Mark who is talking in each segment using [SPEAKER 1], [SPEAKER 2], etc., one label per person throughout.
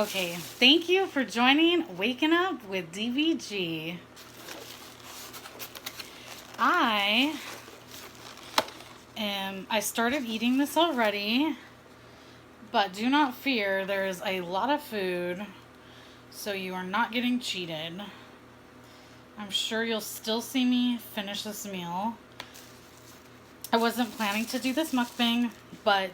[SPEAKER 1] Okay, thank you for joining Waking Up with DVG. I started eating this already, but do not fear, there is a lot of food, so you are not getting cheated. I'm sure you'll still see me finish this meal. I wasn't planning to do this mukbang, but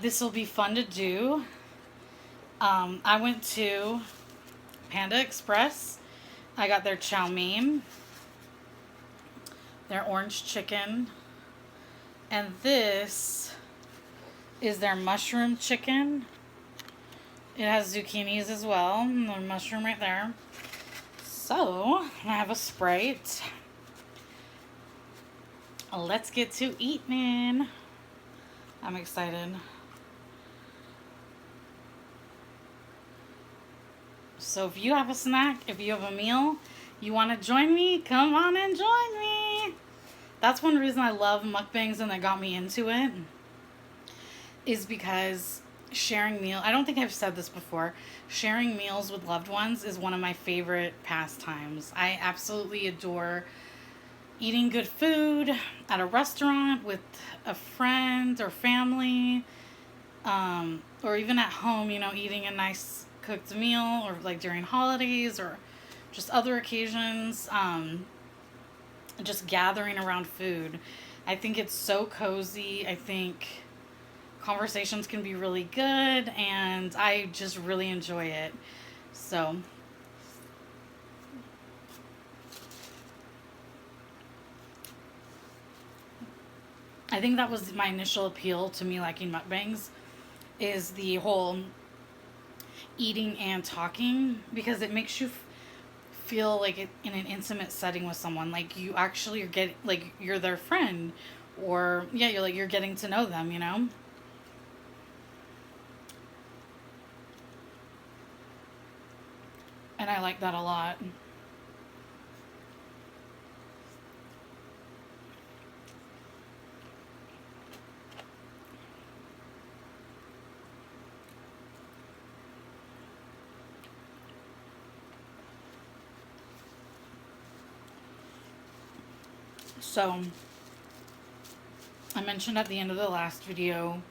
[SPEAKER 1] this will be fun to do. I went to Panda Express. I got their chow mein, their orange chicken, and this is their mushroom chicken. It has zucchinis as well, and the mushroom right there. So, I have a Sprite. Let's get to eating. I'm excited. So if you have a snack, if you have a meal, you want to join me, come on and join me. That's one reason I love mukbangs and that got me into it, is because sharing meal, I don't think I've said this before, sharing meals with loved ones is one of my favorite pastimes. I absolutely adore eating good food at a restaurant with a friend or family, or even at home, eating a nice cooked meal, or like during holidays or just other occasions, just gathering around food. I think it's so cozy. I think conversations can be really good, and I just really enjoy it. So I think that was my initial appeal to me liking mukbangs, is the whole eating and talking, because it makes you feel like it in an intimate setting with someone, like you actually are getting, like you're their friend, or yeah, you're getting to know them, and I like that a lot. So I mentioned at the end of the last video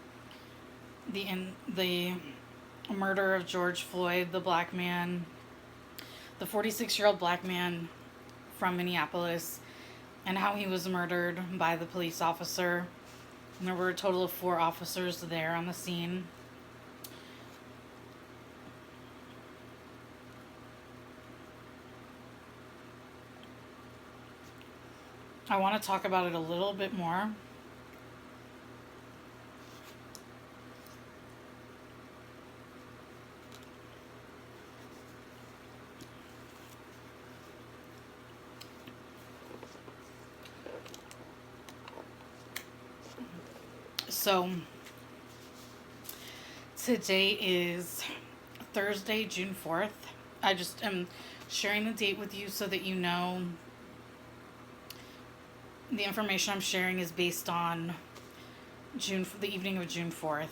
[SPEAKER 1] the murder of George Floyd, the black man, the 46-year-old black man from Minneapolis, and how he was murdered by the police officer. And there were a total of 4 officers there on the scene. I want to talk about it a little bit more. So, today is Thursday, June 4th. I just am sharing the date with you so that you know the information I'm sharing is based on the evening of June 4th.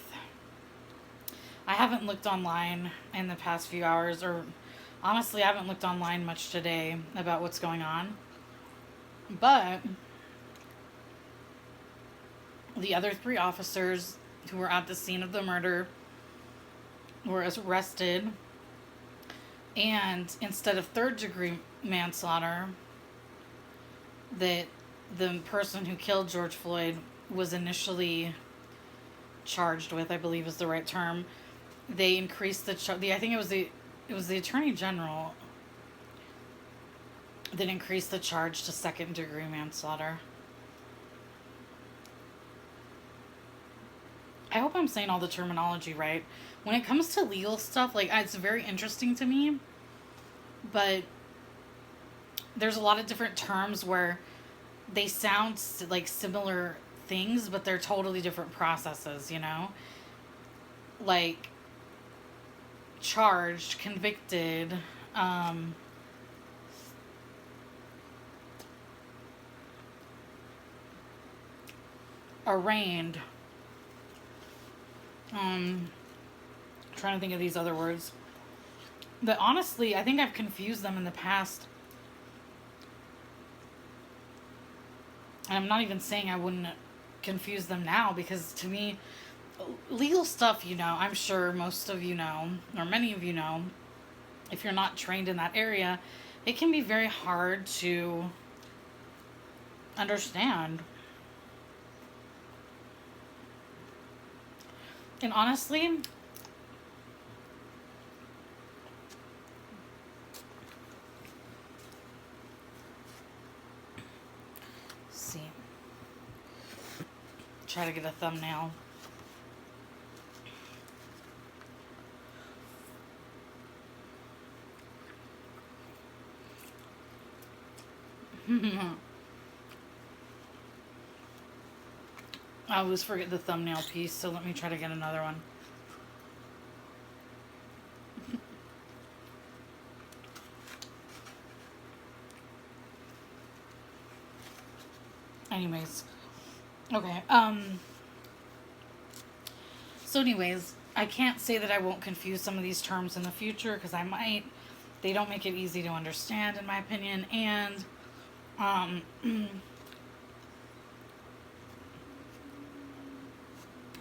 [SPEAKER 1] I haven't looked online in the past few hours, or honestly, I haven't looked online much today about what's going on. But the other 3 officers who were at the scene of the murder were arrested, and instead of 3rd-degree manslaughter that the person who killed George Floyd was initially charged with, I believe is the right term, they increased I think it was the Attorney General that increased the charge to 2nd-degree manslaughter. I hope I'm saying all the terminology right. When it comes to legal stuff, like, it's very interesting to me, but there's a lot of different terms where they sound like similar things, but they're totally different processes, Like, charged, convicted, arraigned. Trying to think of these other words. But honestly, I think I've confused them in the past. And I'm not even saying I wouldn't confuse them now, because to me, legal stuff, I'm sure most of you know, or many of you know, if you're not trained in that area, it can be very hard to understand. And honestly, let's see. Try to get a thumbnail. I always forget the thumbnail piece, so let me try to get another one. Anyways. Okay. So anyways, I can't say that I won't confuse some of these terms in the future, because I might. They don't make it easy to understand, in my opinion, and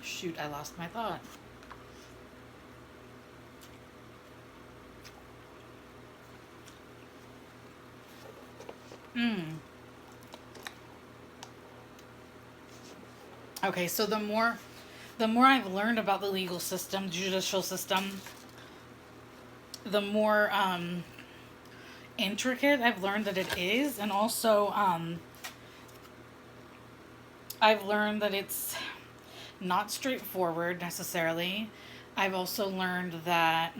[SPEAKER 1] shoot, I lost my thought. Okay, so the more I've learned about the legal system, judicial system, the more intricate I've learned that it is, and also I've learned that it's not straightforward necessarily. I've also learned that,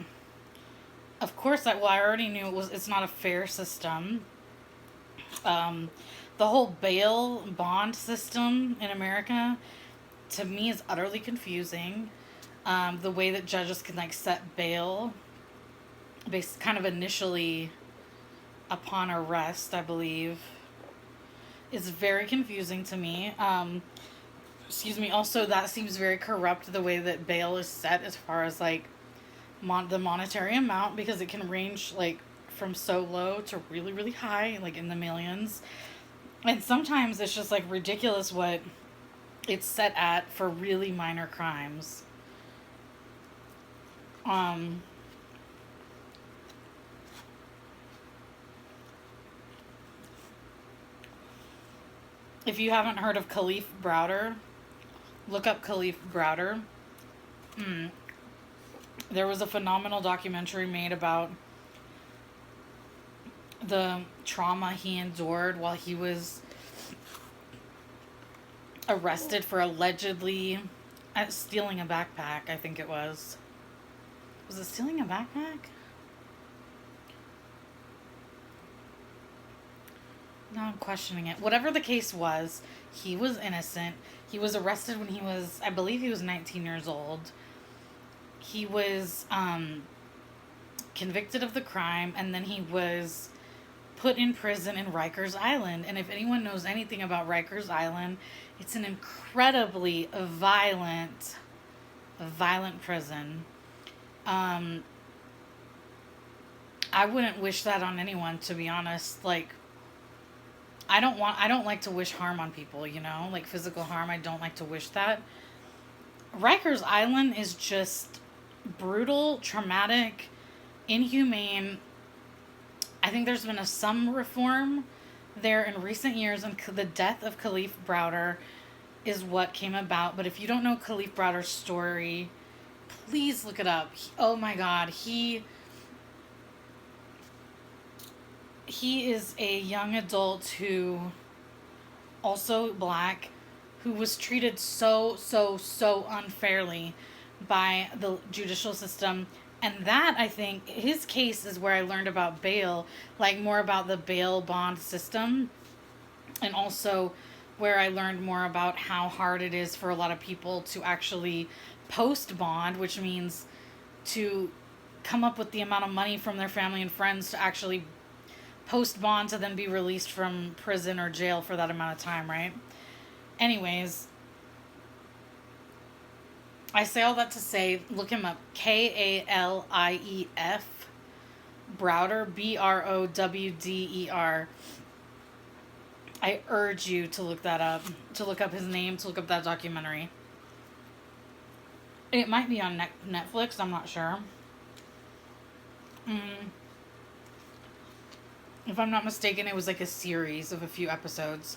[SPEAKER 1] of course, I already knew it's not a fair system. The whole bail bond system in America, to me, is utterly confusing. The way that judges can set bail based kind of initially upon arrest, I believe, is very confusing to me. Excuse me. Also, that seems very corrupt, the way that bail is set as far as the monetary amount, because it can range from so low to really, really high, in the millions. And sometimes it's just ridiculous what it's set at for really minor crimes. If you haven't heard of Khalif Browder, look up Khalif Browder. There was a phenomenal documentary made about the trauma he endured while he was arrested for allegedly stealing a backpack, I think it was. Was it stealing a backpack? Now I'm questioning it. Whatever the case was, he was innocent. He was arrested when I believe he was 19 years old. He was convicted of the crime, and then he was put in prison in Rikers Island. And if anyone knows anything about Rikers Island, it's an incredibly violent prison. I wouldn't wish that on anyone, to be honest. I don't like to wish harm on people, physical harm. I don't like to wish that. Rikers Island is just brutal, traumatic, inhumane. I think there's been some reform there in recent years, and the death of Khalif Browder is what came about. But if you don't know Khalif Browder's story, please look it up. Oh my God, he is a young adult who, also black, who was treated so unfairly by the judicial system. And that, I think, his case is where I learned about bail, more about the bail bond system, and also where I learned more about how hard it is for a lot of people to actually post bond, which means to come up with the amount of money from their family and friends to actually post bond to then be released from prison or jail for that amount of time, right? Anyways, I say all that to say, look him up. Kalief Browder, Browder. I urge you to look that up, to look up his name, to look up that documentary. It might be on Netflix, I'm not sure. If I'm not mistaken, it was like a series of a few episodes.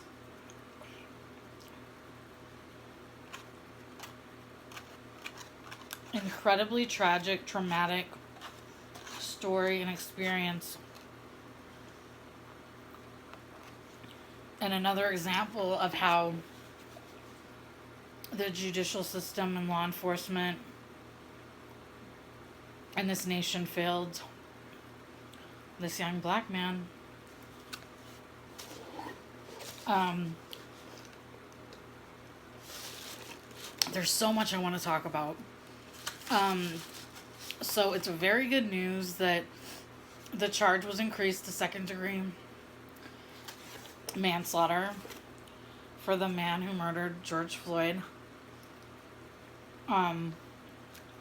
[SPEAKER 1] Incredibly tragic, traumatic story and experience. And another example of how the judicial system and law enforcement in this nation failed this young black man. There's so much I want to talk about. So it's very good news that the charge was increased to second-degree manslaughter for the man who murdered George Floyd.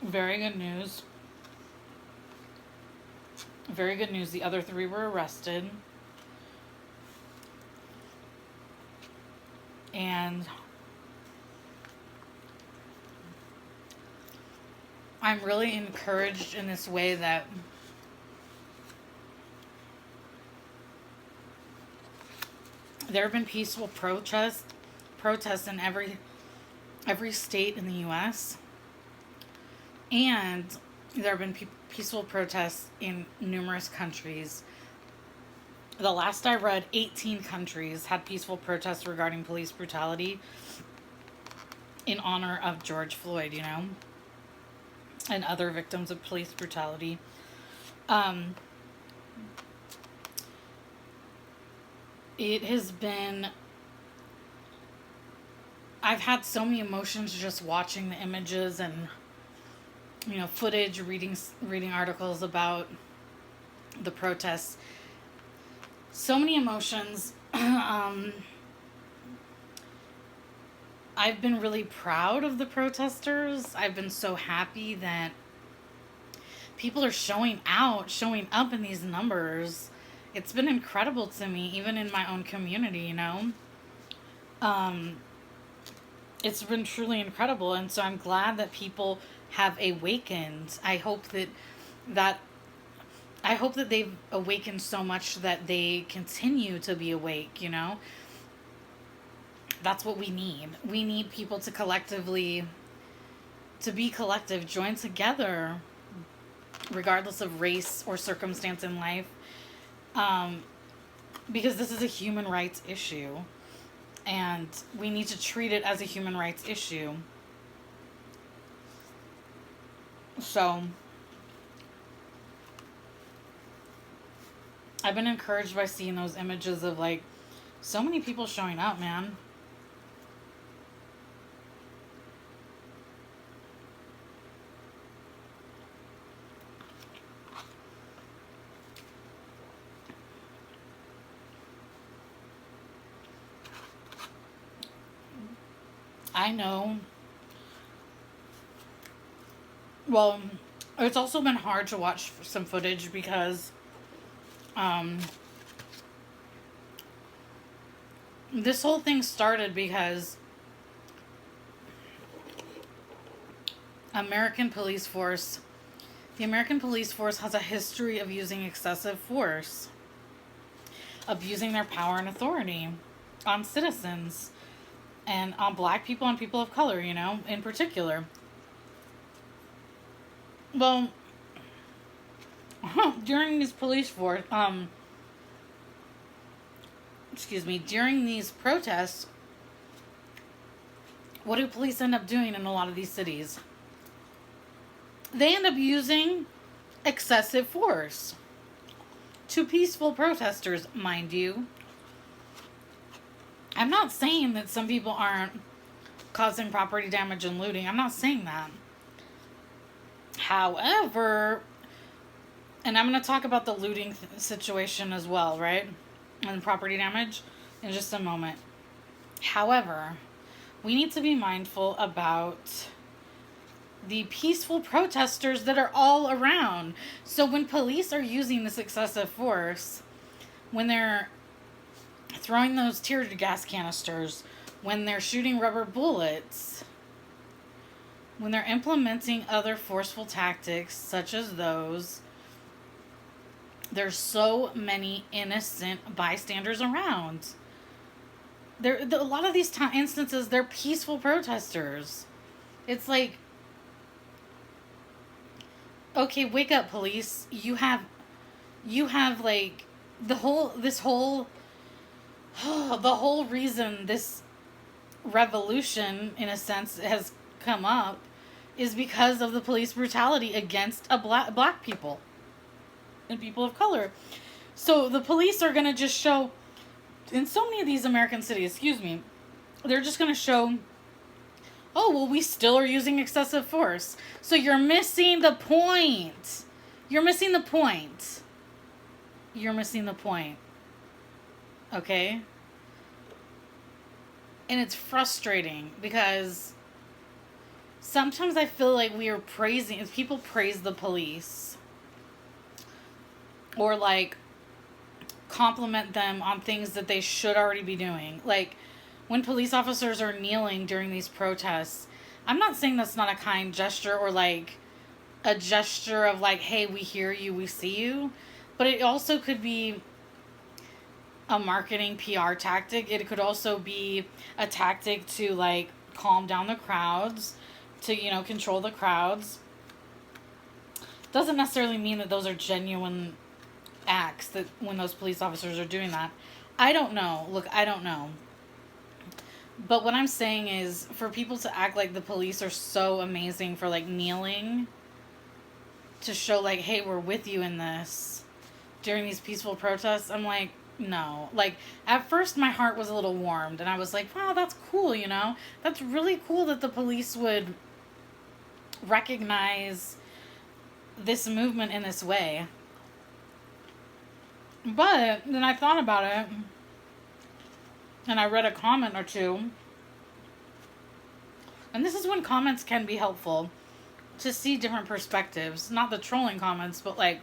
[SPEAKER 1] Very good news. Very good news. The other 3 were arrested. And I'm really encouraged in this way that there have been peaceful protests in every state in the U.S. And there have been peaceful protests in numerous countries. The last I read, 18 countries had peaceful protests regarding police brutality in honor of George Floyd, and other victims of police brutality. It has been... I've had so many emotions just watching the images and, footage, reading articles about the protests. So many emotions. I've been really proud of the protesters. I've been so happy that people are showing up in these numbers. It's been incredible to me, even in my own community, It's been truly incredible, and so I'm glad that people have awakened. I hope that they've awakened so much that they continue to be awake, That's what we need. We need people to be collective, join together, regardless of race or circumstance in life, because this is a human rights issue, and we need to treat it as a human rights issue. So I've been encouraged by seeing those images of so many people showing up, man. I know. Well, it's also been hard to watch some footage because this whole thing started because the American police force has a history of using excessive force, abusing their power and authority on citizens and on black people and people of color, in particular. Well, during these during these protests, what do police end up doing in a lot of these cities? They end up using excessive force to peaceful protesters, mind you. I'm not saying that some people aren't causing property damage and looting. I'm not saying that. However, and I'm going to talk about the looting situation as well, right? And property damage in just a moment. However, we need to be mindful about the peaceful protesters that are all around. So when police are using this excessive force, when they're throwing those tear gas canisters, when they're shooting rubber bullets, when they're implementing other forceful tactics such as those, there's so many innocent bystanders around. A lot of these instances, they're peaceful protesters. It's like, okay, wake up, police. You have like the whole reason this revolution, in a sense, has come up is because of the police brutality against black people and people of color. So the police are going to just show, in so many of these American cities, they're just going to show, oh, well, we still are using excessive force. So you're missing the point. You're missing the point. You're missing the point. Okay? And it's frustrating because sometimes I feel like people praise the police or like compliment them on things that they should already be doing. Like when police officers are kneeling during these protests, I'm not saying that's not a kind gesture or like a gesture of like, hey, we hear you, we see you. But it also could be a marketing PR tactic. It could also be a tactic to like calm down the crowds, to, control the crowds. Doesn't necessarily mean that those are genuine acts, that when those police officers are doing that. I don't know. Look, I don't know. But what I'm saying is, for people to act like the police are so amazing for like kneeling to show like, hey, we're with you in this during these peaceful protests, I'm like, no. Like, at first my heart was a little warmed and I was like, wow, that's cool, That's really cool that the police would recognize this movement in this way. But then I thought about it and I read a comment or two. And this is when comments can be helpful to see different perspectives. Not the trolling comments, but like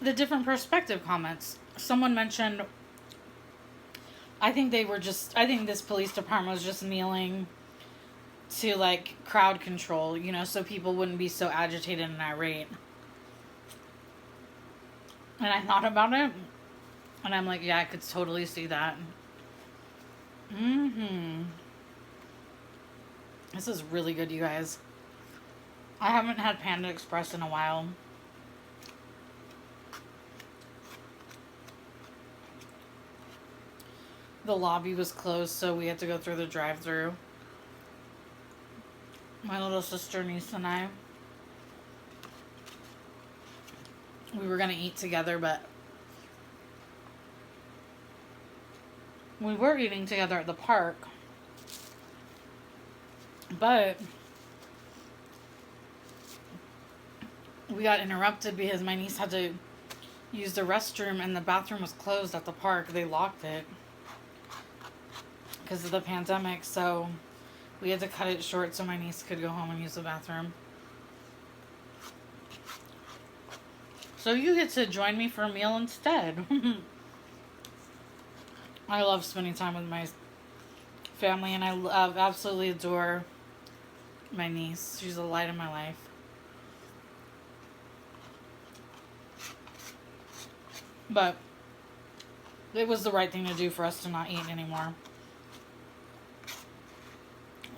[SPEAKER 1] the different perspective comments. Someone mentioned, I think this police department was just kneeling to like crowd control, so people wouldn't be so agitated and irate. And I thought about it and I'm like, yeah, I could totally see that. This is really good, you guys. I haven't had Panda Express in a while. The lobby was closed, so we had to go through the drive-thru. My little sister, niece, and I. We were going to eat together, but we were eating together at the park. But we got interrupted because my niece had to use the restroom and the bathroom was closed at the park. They locked it because of the pandemic, so we had to cut it short so my niece could go home and use the bathroom. So you get to join me for a meal instead. I love spending time with my family, and I absolutely adore my niece. She's the light of my life. But it was the right thing to do for us to not eat anymore.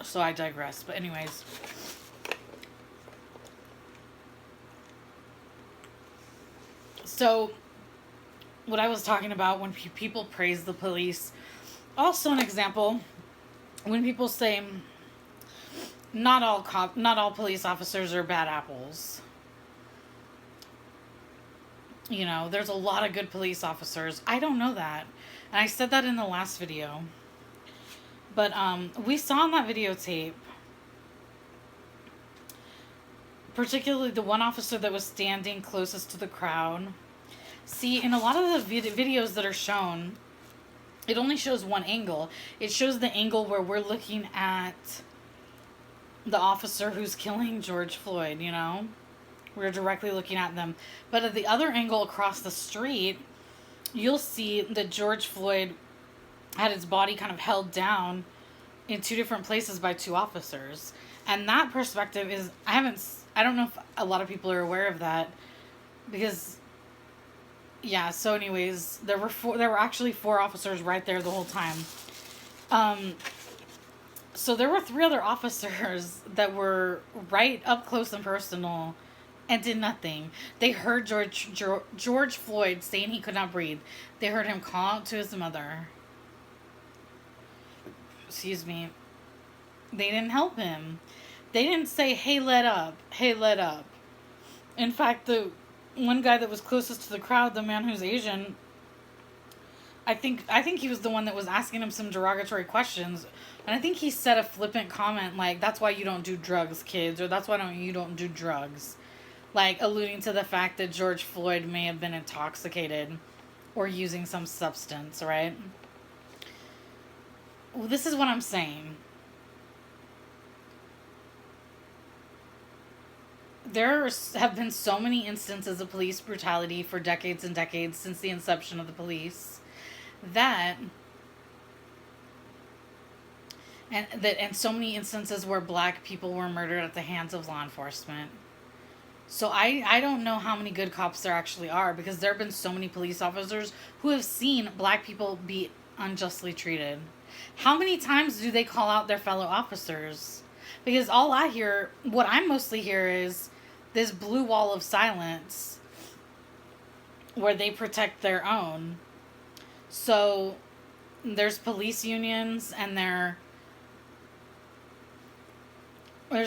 [SPEAKER 1] So I digress. But anyways, so what I was talking about when people praise the police, also an example, when people say not all police officers are bad apples. There's a lot of good police officers. I don't know that. And I said that in the last video. But we saw in that videotape, particularly the one officer that was standing closest to the crowd. See, in a lot of the videos that are shown, it only shows one angle. It shows the angle where we're looking at the officer who's killing George Floyd, you know? We're directly looking at them. But at the other angle across the street, you'll see that George Floyd had his body kind of held down in two different places by two officers. And that perspective is, I don't know if a lot of people are aware of that, because, yeah, so anyways, there were actually four officers right there the whole time. So there were three other officers that were right up close and personal and did nothing. They heard George Floyd saying he could not breathe. They heard him call out to his mother. Excuse me. They didn't help him. They didn't say, hey, let up. Hey, let up. In fact, the one guy that was closest to the crowd, the man who's Asian, I think he was the one that was asking him some derogatory questions. And I think he said a flippant comment like, that's why you don't do drugs, kids. Or that's why you don't do drugs. Like, alluding to the fact that George Floyd may have been intoxicated or using some substance, right? Well, this is what I'm saying. There have been so many instances of police brutality for decades and decades since the inception of the police and so many instances where black people were murdered at the hands of law enforcement. So I don't know how many good cops there actually are, because there have been so many police officers who have seen black people be unjustly treated. How many times do they call out their fellow officers? Because what I mostly hear is this blue wall of silence where they protect their own. So there's police unions, and there's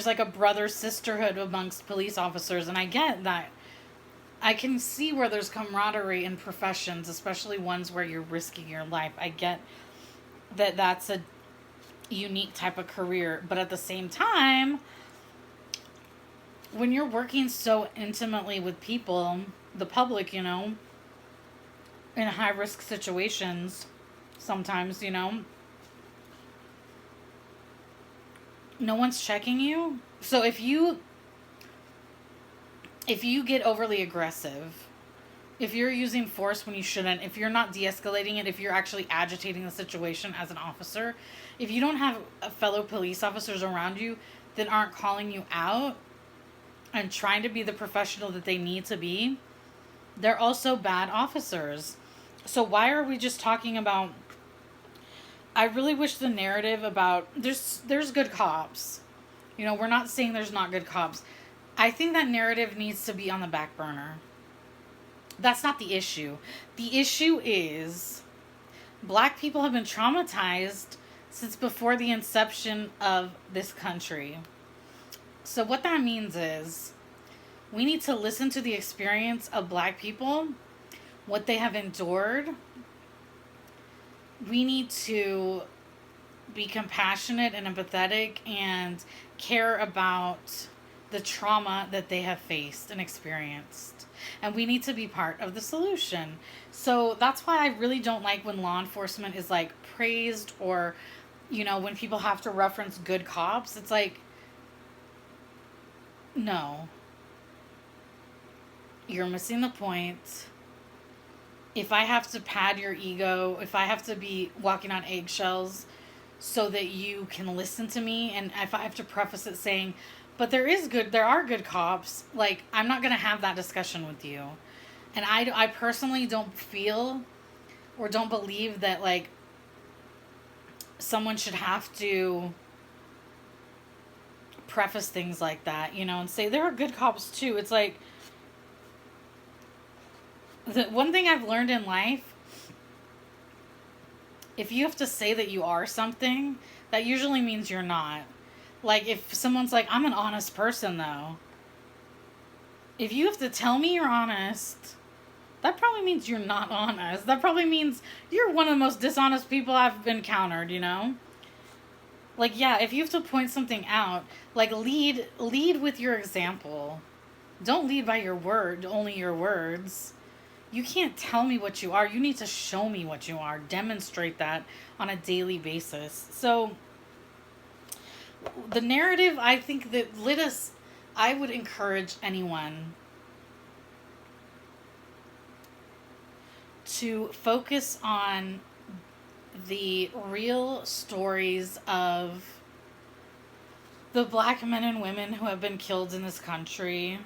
[SPEAKER 1] like a brother sisterhood amongst police officers, and I get that. I can see where there's camaraderie in professions, especially ones where you're risking your life. I get that that's a unique type of career, but at the same time, when you're working so intimately with people, the public, you know, in high risk situations, sometimes, you know, no one's checking you. So if you get overly aggressive, if you're using force when you shouldn't, if you're not de-escalating it, if you're actually agitating the situation as an officer, if you don't have fellow police officers around you that aren't calling you out and trying to be the professional that they need to be, they're also bad officers. So why are we just talking about... I really wish the narrative about... There's good cops. You know, we're not saying there's not good cops. I think that narrative needs to be on the back burner. That's not the issue. The issue is black people have been traumatized since before the inception of this country. So what that means is we need to listen to the experience of black people, what they have endured. We need to be compassionate and empathetic and care about the trauma that they have faced and experienced. And we need to be part of the solution. So that's why I really don't like when law enforcement is like praised, or, you know, when people have to reference good cops. It's like, no. You're missing the point. If I have to pad your ego, if I have to be walking on eggshells so that you can listen to me, and if I have to preface it saying, but there are good cops, like, I'm not going to have that discussion with you. And I personally don't feel or don't believe that, like, someone should have to preface things like that, you know, and say there are good cops too. It's like, the one thing I've learned in life, if you have to say that you are something, that usually means you're not. Like, if someone's like, I'm an honest person, though. If you have to tell me you're honest, that probably means you're not honest. That probably means you're one of the most dishonest people I've encountered, you know? Like, yeah, if you have to point something out, like, lead with your example. Don't lead by only your words. You can't tell me what you are. You need to show me what you are. Demonstrate that on a daily basis. So the narrative, I think that lit us. I would encourage anyone to focus on the real stories of the black men and women who have been killed in this country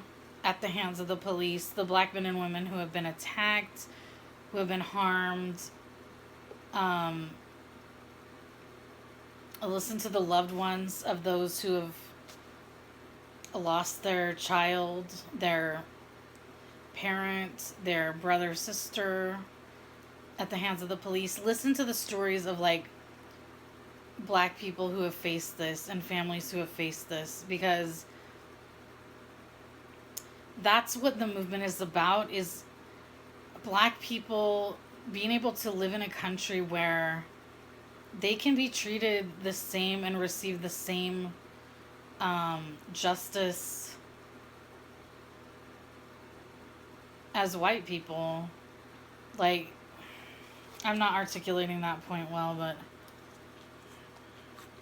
[SPEAKER 1] at the hands of the police, the black men and women who have been attacked, who have been harmed. Listen to the loved ones of those who have lost their child, their parent, their brother, sister at the hands of the police. Listen to the stories of like black people who have faced this and families who have faced this, because that's what the movement is about, is black people being able to live in a country where they can be treated the same and receive the same justice as white people. Like, I'm not articulating that point well, but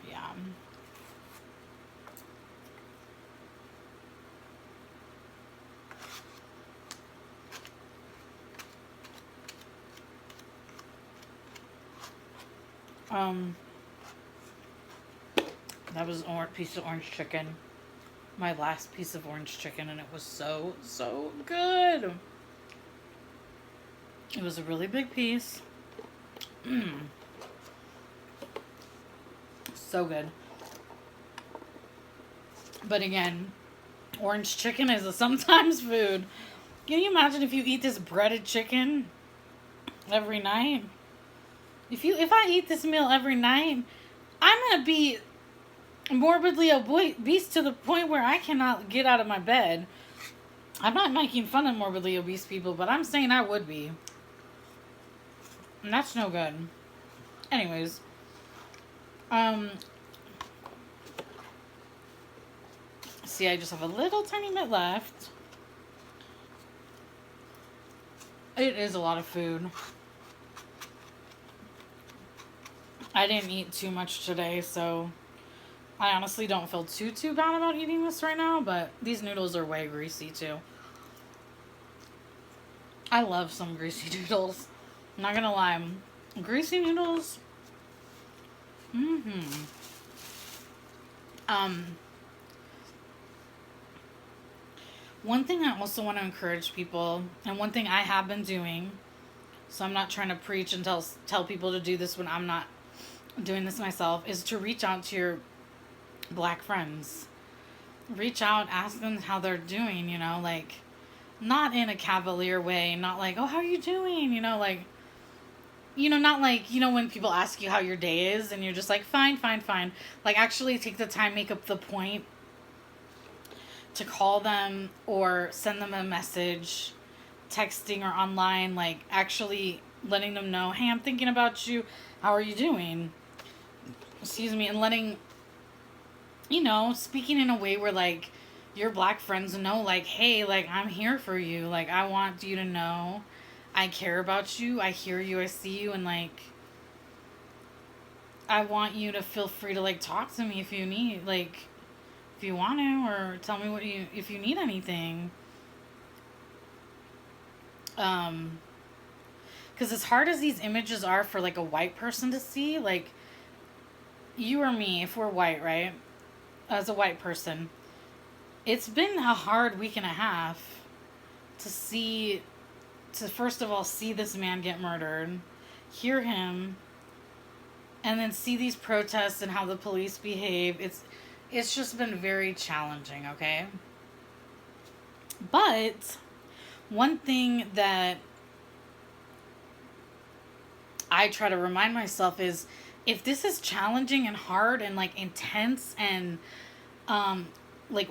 [SPEAKER 1] yeah. That was a piece of orange chicken. My last piece of orange chicken, and it was so, so good. It was a really big piece. So good. But again, orange chicken is a sometimes food. Can you imagine if you eat this breaded chicken every night? If I eat this meal every night, I'm gonna be morbidly obese to the point where I cannot get out of my bed. I'm not making fun of morbidly obese people, but I'm saying I would be. And that's no good. Anyways. See, I just have a little tiny bit left. It is a lot of food. I didn't eat too much today, so I honestly don't feel too bad about eating this right now, but these noodles are way greasy too. I love some greasy noodles. I'm not gonna lie. Greasy noodles. One thing I also want to encourage people, and one thing I have been doing, so I'm not trying to preach and tell people to do this when I'm not doing this myself, is to reach out to your black friends. Reach out, ask them how they're doing, you know, like, not in a cavalier way, not like, oh, how are you doing, you know, like, you know, not like, you know, when people ask you how your day is and you're just like, fine. Like, actually take the time, make up the point to call them or send them a message, texting or online, like, actually letting them know, hey, I'm thinking about you, how are you doing? Excuse me. And letting, you know, speaking in a way where, like, your black friends know, like, hey, like, I'm here for you. Like, I want you to know I care about you. I hear you. I see you. And, like, I want you to feel free to, like, talk to me if you need, like, if you want to, or tell me if you need anything. Because as hard as these images are for, like, a white person to see, like, you or me, if we're white, right? As a white person, it's been a hard week and a half to first of all, see this man get murdered, hear him, and then see these protests and how the police behave. It's just been very challenging, okay? But one thing that I try to remind myself is, if this is challenging and hard and, like, intense and like,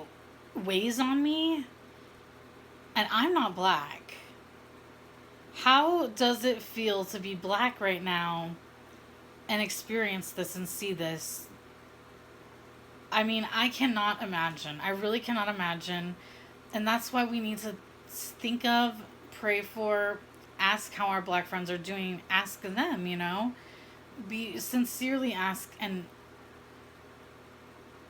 [SPEAKER 1] weighs on me, and I'm not black, how does it feel to be black right now and experience this and see this? I mean, I cannot imagine. I really cannot imagine. And that's why we need to think of, pray for, ask how our black friends are doing. Ask them, you know? Be sincerely ask, and,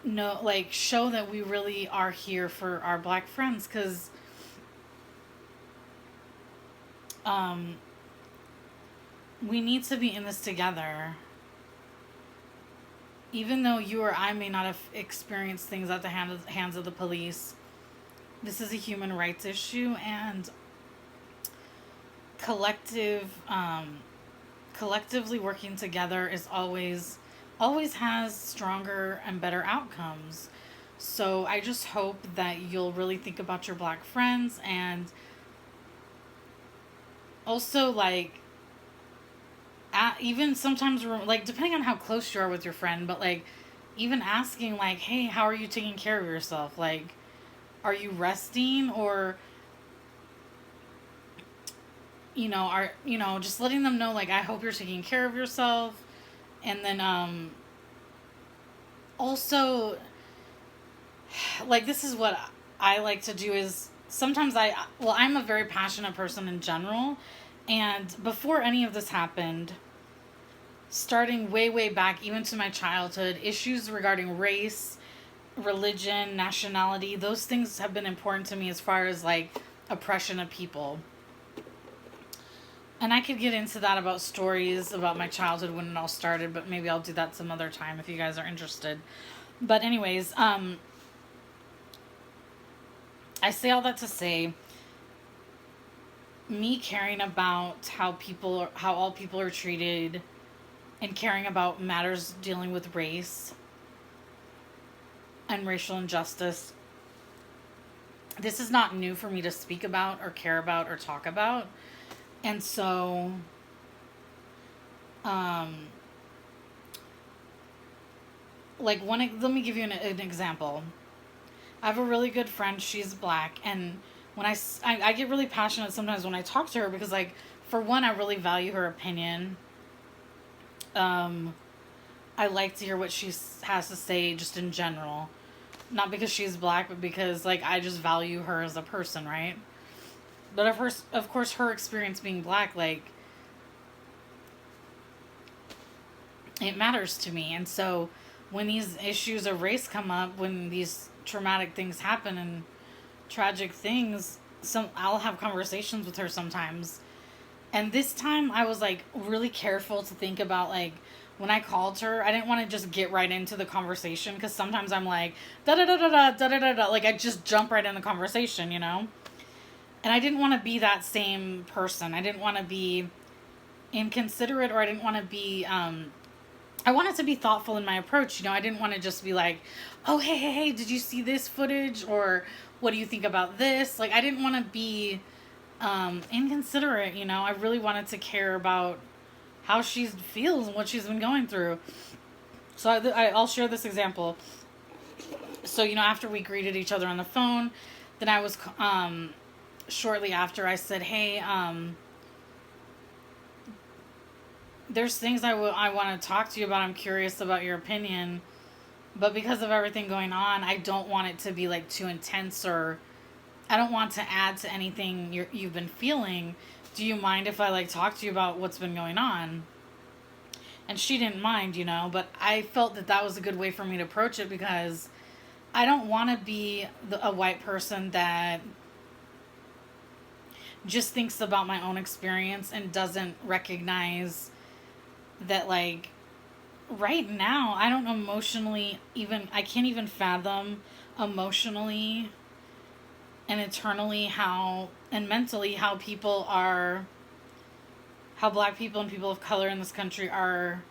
[SPEAKER 1] know, like, show that we really are here for our black friends, because um, we need to be in this together. Even though you or I may not have experienced things at the hands of the police, this is a human rights issue, and collectively working together is always has stronger and better outcomes. So I just hope that you'll really think about your black friends, and also, like, even sometimes, like, depending on how close you are with your friend, but, like, even asking, like, hey, how are you taking care of yourself? Like, are you resting? Or, just letting them know, like, I hope you're taking care of yourself. And then also, like, this is what I like to do is sometimes I'm a very passionate person in general, and before any of this happened, starting way, way back, even to my childhood, issues regarding race, religion, nationality, those things have been important to me as far as, like, oppression of people. And I could get into that about stories about my childhood when it all started, but maybe I'll do that some other time if you guys are interested. But anyways, I say all that to say, me caring about how all people are treated, and caring about matters dealing with race and racial injustice, this is not new for me to speak about or care about or talk about. And so, like, let me give you an example. I have a really good friend. She's black. And when I get really passionate sometimes when I talk to her, because, like, for one, I really value her opinion. I like to hear what she has to say just in general. Not because she's black, but because, like, I just value her as a person, right? But of course, her experience being black, like, it matters to me. And so when these issues of race come up, when these traumatic things happen and tragic things, I'll have conversations with her sometimes. And this time I was, like, really careful to think about, like, when I called her, I didn't want to just get right into the conversation, because sometimes I'm like, da da da da da da da da da, like, I just jump right in the conversation, you know? And I didn't want to be that same person. I didn't want to be inconsiderate, or I didn't want to be, I wanted to be thoughtful in my approach. I didn't want to just be like, oh, hey, did you see this footage? Or what do you think about this? Like, I didn't want to be inconsiderate, I really wanted to care about how she feels and what she's been going through. So I'll share this example. So, after we greeted each other on the phone, then I was, shortly after, I said, hey, there's things I want to talk to you about. I'm curious about your opinion, but because of everything going on, I don't want it to be, like, too intense, or I don't want to add to anything you've been feeling. Do you mind if I, like, talk to you about what's been going on? And she didn't mind, but I felt that was a good way for me to approach it, because I don't want to be a white person that just thinks about my own experience and doesn't recognize that, like, right now, I don't emotionally I can't even fathom emotionally and internally and mentally how black people and people of color in this country are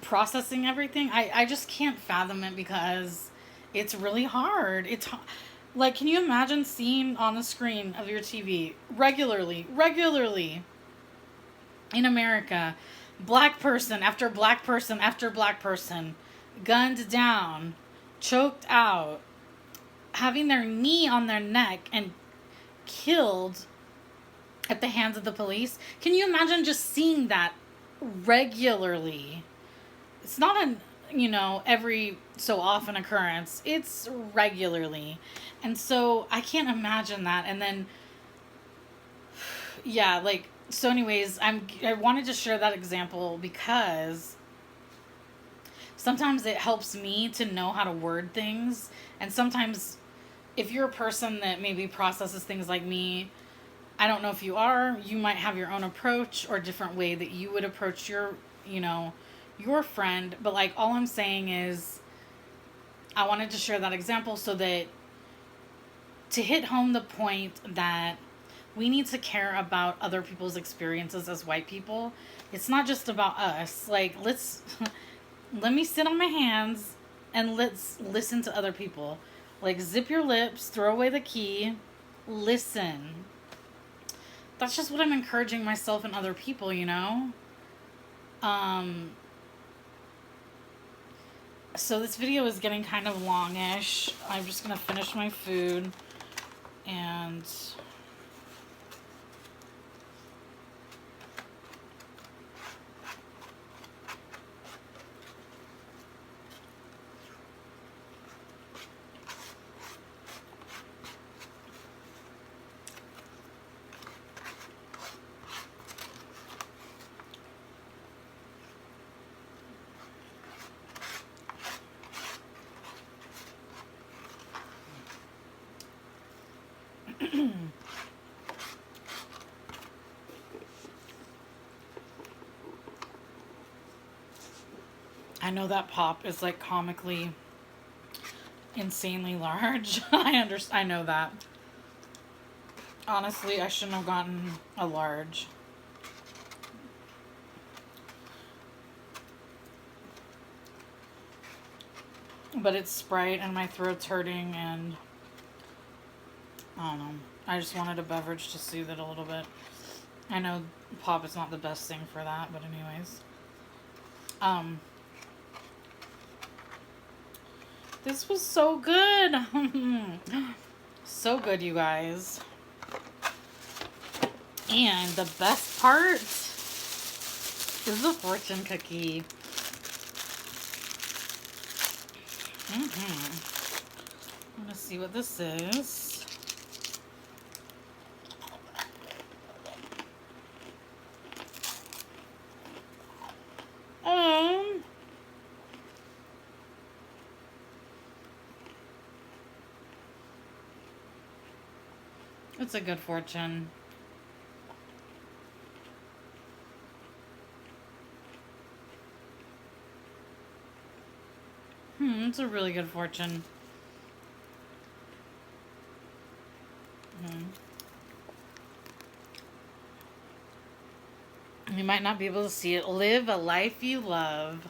[SPEAKER 1] processing everything. I just can't fathom it, because it's really hard. It's like, can you imagine seeing on the screen of your TV regularly in America, black person after black person after black person gunned down, choked out, having their knee on their neck and killed at the hands of the police? Can you imagine just seeing that regularly? It's not an, every so often occurrence. It's regularly. And so I can't imagine that. And then, yeah, like, so anyways, I wanted to share that example, because sometimes it helps me to know how to word things. And sometimes if you're a person that maybe processes things like me, I don't know if you are, you might have your own approach or different way that you would approach your, you know, your friend. But like, all I'm saying is I wanted to share that example so that to hit home the point that we need to care about other people's experiences as white people. It's not just about us. Like, let me sit on my hands and let's listen to other people. Like, zip your lips, throw away the key, listen. That's just what I'm encouraging myself and other people, you know? So this video is getting kind of longish. I'm just going to finish my food and... I know that pop is like comically insanely large. I know that. Honestly, I shouldn't have gotten a large. But it's Sprite and my throat's hurting and I don't know. I just wanted a beverage to soothe it a little bit. I know pop is not the best thing for that, but anyways. This was so good. So good, you guys. And the best part is the fortune cookie. I'm gonna see what this is. It's a good fortune. It's a really good fortune. You might not be able to see it. Live a life you love.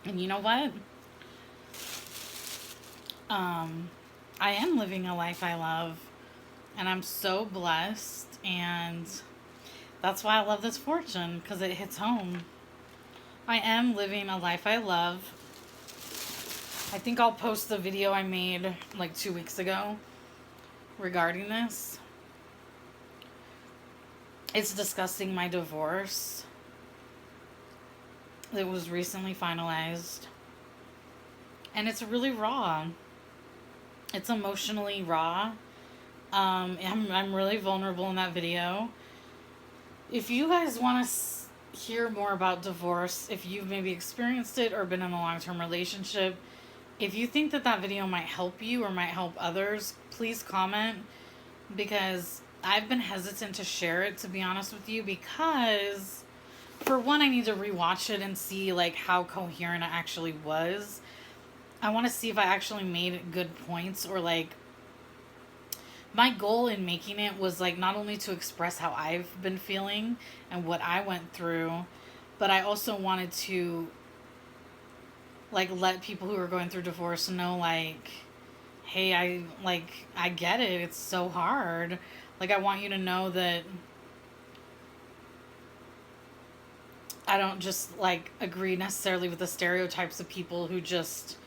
[SPEAKER 1] And you know what? I am living a life I love. And I'm so blessed. And that's why I love this fortune. Because it hits home. I am living a life I love. I think I'll post the video I made like 2 weeks ago regarding this. It's discussing my divorce. It was recently finalized. And it's really raw. It's emotionally raw. I'm really vulnerable in that video. If you guys want to hear more about divorce, if you've maybe experienced it or been in a long-term relationship, if you think that that video might help you or might help others, please comment, because I've been hesitant to share it, to be honest with you, because for one, I need to rewatch it and see like how coherent it actually was. I want to see if I actually made good points, or like my goal in making it was like not only to express how I've been feeling and what I went through, but I also wanted to like let people who are going through divorce know like, hey, I get it. It's so hard. Like, I want you to know that I don't just like agree necessarily with the stereotypes of people who just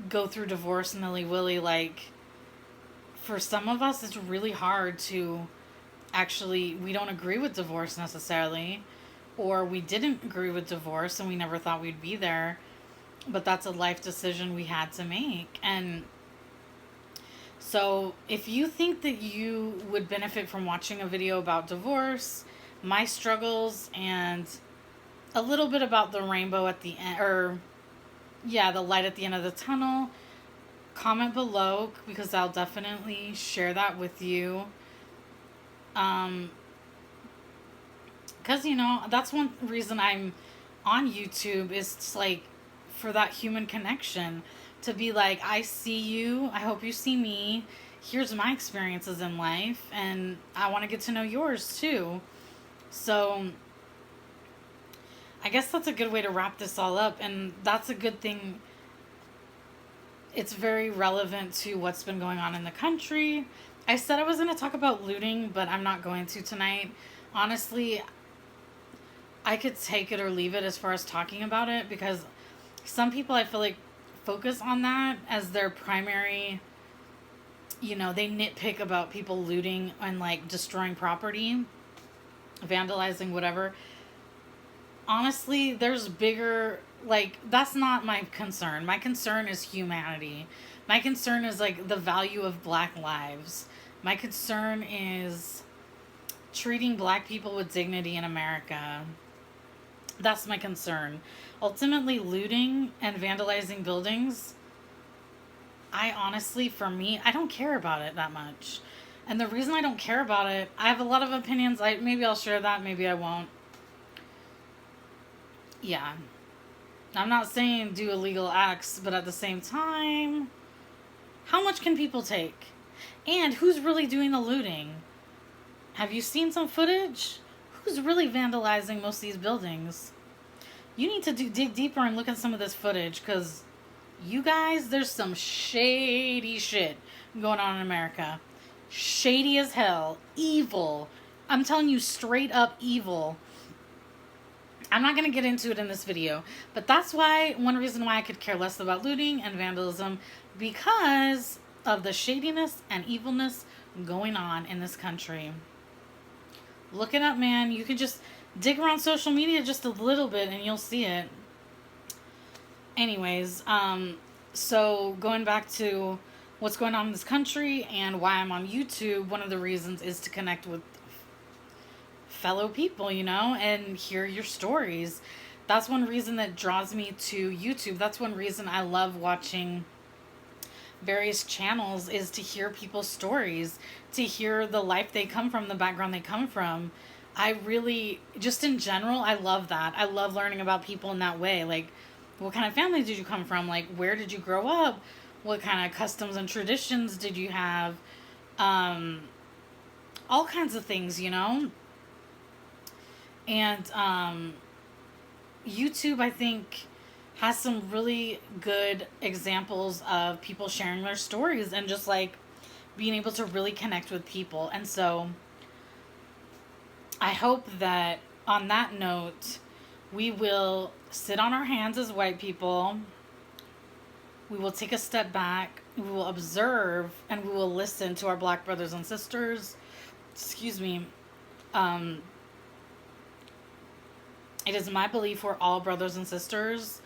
[SPEAKER 1] go through divorce nilly-willy. Like, for some of us, it's really hard to actually, we don't agree with divorce necessarily, or we didn't agree with divorce and we never thought we'd be there, but that's a life decision we had to make. And so if you think that you would benefit from watching a video about divorce, my struggles and a little bit about the rainbow at the end, or yeah, the light at the end of the tunnel, comment below because I'll definitely share that with you. Because, that's one reason I'm on YouTube is just like for that human connection. To be like, I see you, I hope you see me. Here's my experiences in life, and I want to get to know yours too. So, I guess that's a good way to wrap this all up, and that's a good thing. It's very relevant to what's been going on in the country. I said I was going to talk about looting, but I'm not going to tonight. Honestly, I could take it or leave it as far as talking about it, because some people I feel like focus on that as their primary, they nitpick about people looting and like destroying property, vandalizing, whatever. Honestly, there's bigger, like, that's not my concern. My concern is humanity. My concern is like the value of Black lives. My concern is treating Black people with dignity in America. That's my concern. Ultimately, looting and vandalizing buildings, I honestly, for me, I don't care about it that much. And the reason I don't care about it, I have a lot of opinions. Maybe I'll share that, maybe I won't. Yeah. I'm not saying do illegal acts, but at the same time, how much can people take? And who's really doing the looting? Have you seen some footage? Who's really vandalizing most of these buildings? You need to dig deeper and look at some of this footage, because you guys, there's some shady shit going on in America. Shady as hell. Evil. I'm telling you, straight up evil. I'm not going to get into it in this video, but that's one reason why I could care less about looting and vandalism, because of the shadiness and evilness going on in this country. Look it up, man. You can just dig around social media just a little bit and you'll see it. Anyways, so going back to what's going on in this country and why I'm on YouTube, one of the reasons is to connect with fellow people, and hear your stories. That's one reason that draws me to YouTube. That's one reason I love watching various channels, is to hear people's stories, to hear the life they come from, the background they come from. I really, just in general, I love that. I love learning about people in that way. Like, what kind of family did you come from? Like, where did you grow up? What kind of customs and traditions did you have? All kinds of things, And YouTube, I think, has some really good examples of people sharing their stories and just like being able to really connect with people. And so I hope that on that note, we will sit on our hands as white people. We will take a step back. We will observe and we will listen to our Black brothers and sisters. Excuse me. It is my belief we're all brothers and sisters.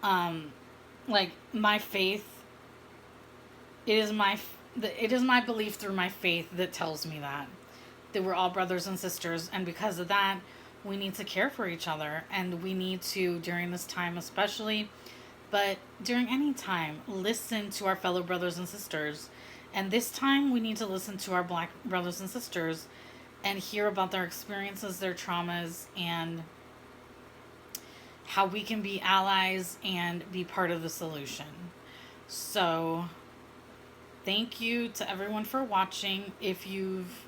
[SPEAKER 1] Like my faith, it is my belief through my faith that tells me that we're all brothers and sisters, and because of that, we need to care for each other, and we need to, during this time especially, but during any time, listen to our fellow brothers and sisters. And this time, we need to listen to our Black brothers and sisters and hear about their experiences, their traumas, and how we can be allies and be part of the solution. So, thank you to everyone for watching. If you've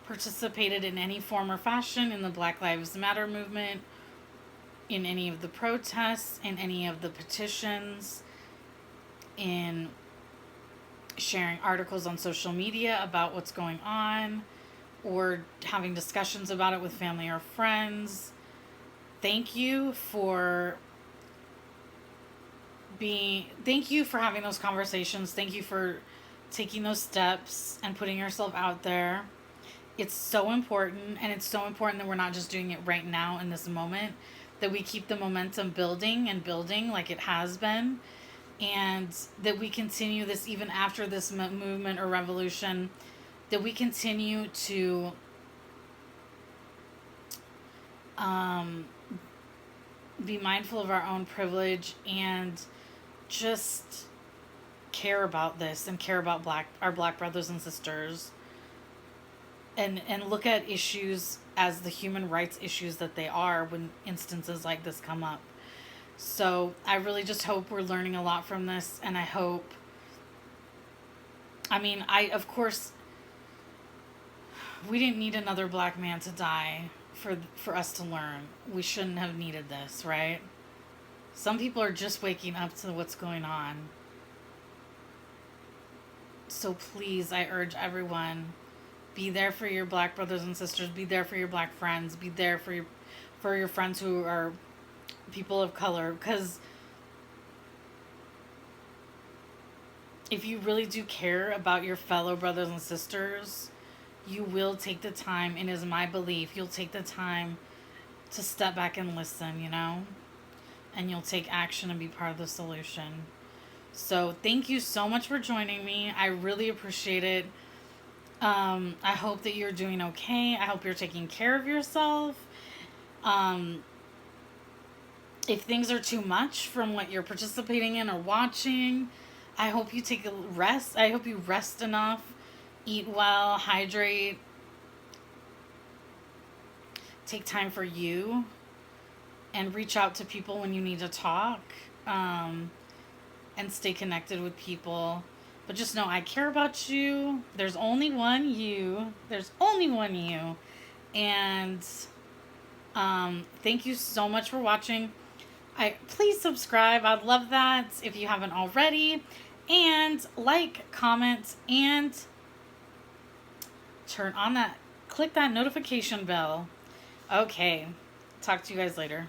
[SPEAKER 1] participated in any form or fashion in the Black Lives Matter movement, in any of the protests, in any of the petitions, in sharing articles on social media about what's going on, or having discussions about it with family or friends, thank you for having those conversations. Thank you for taking those steps and putting yourself out there. It's so important, and it's so important that we're not just doing it right now in this moment, that we keep the momentum building and building like it has been, and that we continue this even after this movement or revolution, that we continue to Um, be mindful of our own privilege and just care about this and care about our black brothers and sisters, and look at issues as the human rights issues that they are when instances like this come up. So I really just hope we're learning a lot from this, and I hope, I mean, of course, we didn't need another black man to die for us to learn. We shouldn't have needed this, right? Some people are just waking up to what's going on. So please, I urge everyone, be there for your black brothers and sisters, be there for your black friends, be there for your friends who are people of color, because if you really do care about your fellow brothers and sisters, you will take the time, and it is my belief, you'll take the time to step back and listen, you know? And you'll take action and be part of the solution. So thank you so much for joining me. I really appreciate it. I hope that you're doing okay. I hope you're taking care of yourself. If things are too much from what you're participating in or watching, I hope you take a rest. I hope you rest enough, eat well, hydrate, take time for you, and reach out to people when you need to talk, and stay connected with people. But just know I care about you. There's only one you. There's only one you. And thank you so much for watching. Please subscribe. I'd love that if you haven't already. And like, comment, and click that notification bell. Okay. Talk to you guys later.